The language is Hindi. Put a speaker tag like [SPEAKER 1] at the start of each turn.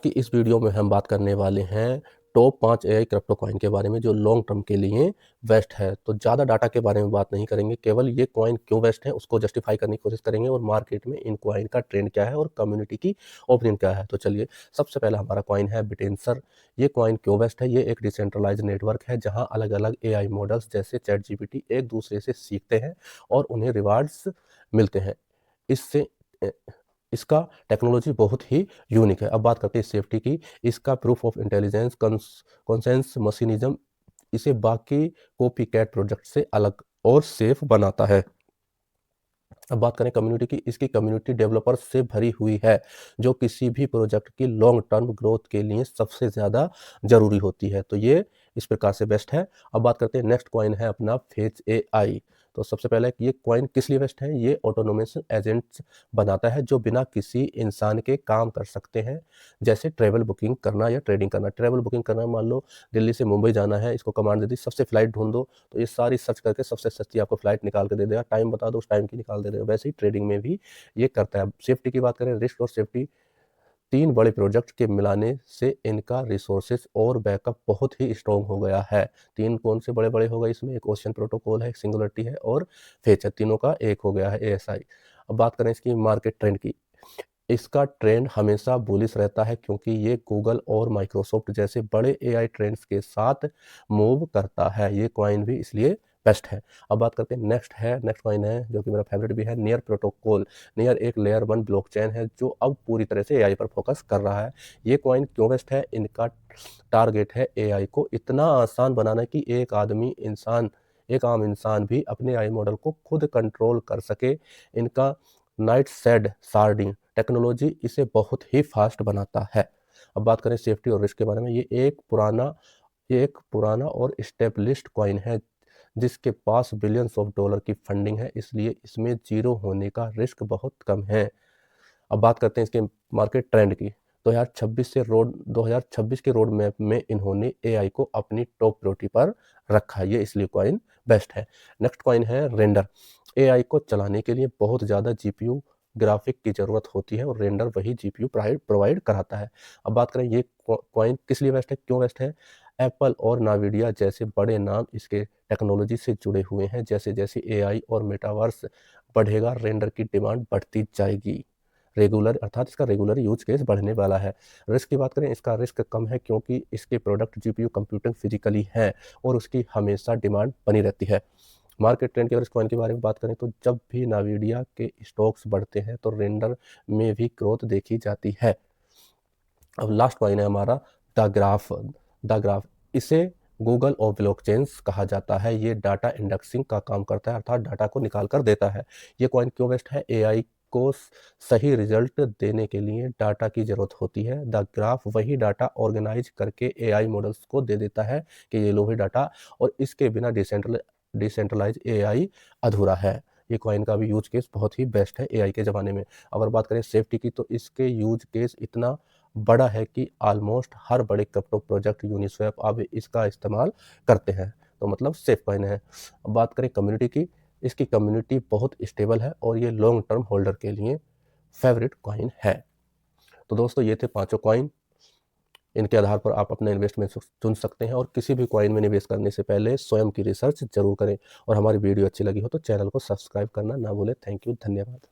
[SPEAKER 1] कि इस वीडियो में हम बात करने वाले हैं टॉप 5 एआई क्रिप्टो कॉइन के बारे में जो लॉन्ग टर्म के लिए बेस्ट है। तो ज़्यादा डाटा के बारे में बात नहीं करेंगे, केवल ये कॉइन क्यों बेस्ट है उसको जस्टिफाई करने की कोशिश करेंगे और मार्केट में इन कॉइन का ट्रेंड क्या है और कम्युनिटी की ओपिनियन क्या है। तो चलिए, सबसे पहला हमारा कॉइन है बिटेंसर। ये कॉइन क्यों बेस्ट है? ये एक डिसेंट्रलाइज नेटवर्क है जहाँ अलग अलग एआई मॉडल्स जैसे चैट जीपीटी एक दूसरे से सीखते हैं और उन्हें रिवार्ड्स मिलते हैं। इससे इसका टेक्नोलॉजी बहुत ही यूनिक है। अब बात करते हैं सेफ्टी की। इसका प्रूफ ऑफ इंटेलिजेंस कंसेंस मशीनिज्म इसे बाकी कॉपी कैट प्रोजेक्ट से अलग और सेफ बनाता है। अब बात करें कम्युनिटी की। इसकी कम्युनिटी डेवलपर्स से भरी हुई है जो किसी भी प्रोजेक्ट की लॉन्ग टर्म ग्रोथ के लिए सबसे ज़्यादा ज़रूरी होती है। तो ये इस प्रकार से बेस्ट है। अब बात करते हैं नेक्स्ट कॉइन है अपना फेज एआई। तो सबसे पहले ये कॉइन किस लिए बेस्ट है? ये ऑटोनोमस एजेंट्स बनाता है जो बिना किसी इंसान के काम कर सकते हैं, जैसे ट्रैवल बुकिंग करना या ट्रेडिंग करना। ट्रैवल बुकिंग करना, मान लो दिल्ली से मुंबई जाना है, इसको कमांड दे दी सबसे फ्लाइट ढूंढ दो, तो ये सारी सर्च करके सबसे सस्ती आपको फ्लाइट निकाल के दे देगा। टाइम बता दो, उस टाइम की निकाल दे देगा। वैसे ही ट्रेडिंग में भी ये करता है। सेफ्टी की बात करें, रिस्क और सेफ्टी, 3 बड़े प्रोजेक्ट के मिलाने से इनका रिसोर्सेज और बैकअप बहुत ही स्ट्रॉन्ग हो गया है। 3 कौन से बड़े-बड़े हो गए इसमें? एक ओशन प्रोटोकॉल है, एक सिंगुलरिटी है और फेच है। तीनों का एक हो गया है एएसआई। अब बात करें इसकी मार्केट ट्रेंड की। इसका ट्रेंड हमेशा बुलिश रहता है क्योंकि ये गूगल और माइक्रोसॉफ्ट जैसे बड़े एआई ट्रेंड्स के साथ मूव करता है। ये कॉइन भी इसलिए बेस्ट है। अब बात करते हैं नेक्स्ट कॉइन है जो कि मेरा फेवरेट भी है, नियर प्रोटोकॉल। नियर एक लेयर 1 ब्लॉकचेन है जो अब पूरी तरह से एआई पर फोकस कर रहा है। ये कॉइन क्यों बेस्ट है? इनका टारगेट है एआई को इतना आसान बनाना कि एक आम इंसान भी अपने एआई मॉडल को खुद कंट्रोल कर सके। इनका नाइट सेड शार्डिंग टेक्नोलॉजी इसे बहुत ही फास्ट बनाता है। अब बात करें सेफ्टी और रिस्क के बारे में। ये एक पुराना और एस्टेब्लिश्ड कॉइन है जिसके पास बिलियंस ऑफ डॉलर की फंडिंग है, इसलिए इसमें जीरो होने का रिस्क बहुत कम है। अब बात करते हैं इसके मार्केट ट्रेंड की। 2026 के रोड मैप में इन्होंने एआई को अपनी टॉप प्रायोरिटी पर रखा है। ये इसलिए कॉइन बेस्ट है। नेक्स्ट कॉइन है रेंडर। एआई को चलाने के लिए बहुत ज़्यादा जीपीयू ग्राफिक की ज़रूरत होती है और रेंडर वही जीपीयू प्रोवाइड कराता है। अब बात करें ये कॉइन किस लिए बेस्ट है, क्यों बेस्ट है? एप्पल और नाविडिया जैसे बड़े नाम इसके टेक्नोलॉजी से जुड़े हुए हैं। जैसे जैसे एआई और मेटावर्स बढ़ेगा, रेंडर की डिमांड बढ़ती जाएगी। इसका रेगुलर यूज केस बढ़ने वाला है। रिस्क की बात करें, इसका रिस्क कम है क्योंकि इसके प्रोडक्ट जीपीयू कंप्यूटिंग फिजिकली हैं और उसकी हमेशा डिमांड बनी रहती है। मार्केट ट्रेंड की अगर इस कॉइन के बारे में बात करें तो जब भी नाविडिया के स्टॉक्स बढ़ते हैं तो रेंडर में भी ग्रोथ देखी जाती है। अब लास्ट कॉइन है हमारा द ग्राफ। इसे गूगल और ब्लॉकचेन्स कहा जाता है। ये डाटा इंडेक्सिंग का काम करता है, अर्थात डाटा को निकाल कर देता है। ये कॉइन क्यों बेस्ट है? एआई को सही रिजल्ट देने के लिए डाटा की जरूरत होती है। द ग्राफ वही डाटा ऑर्गेनाइज करके एआई मॉडल्स को दे देता है कि ये लो ही डाटा, और इसके बिना डिसेंट्रलाइज एआई अधूरा है। ये कॉइन का भी यूज केस बहुत ही बेस्ट है एआई के ज़माने में। अगर बात करें सेफ्टी की तो इसके यूज केस इतना बड़ा है कि ऑलमोस्ट हर बड़े क्रिप्टो प्रोजेक्ट यूनिस्वैप अब इसका इस्तेमाल करते हैं। तो मतलब सेफ कॉइन है। अब बात करें कम्युनिटी की। इसकी कम्युनिटी बहुत स्टेबल है और ये लॉन्ग टर्म होल्डर के लिए फेवरेट कॉइन है। तो दोस्तों, ये थे पांचों कॉइन। इनके आधार पर आप अपना इन्वेस्टमेंट चुन सकते हैं और किसी भी कॉइन में निवेश करने से पहले स्वयं की रिसर्च जरूर करें। और हमारी वीडियो अच्छी लगी हो तो चैनल को सब्सक्राइब करना ना भूलें। थैंक यू, धन्यवाद।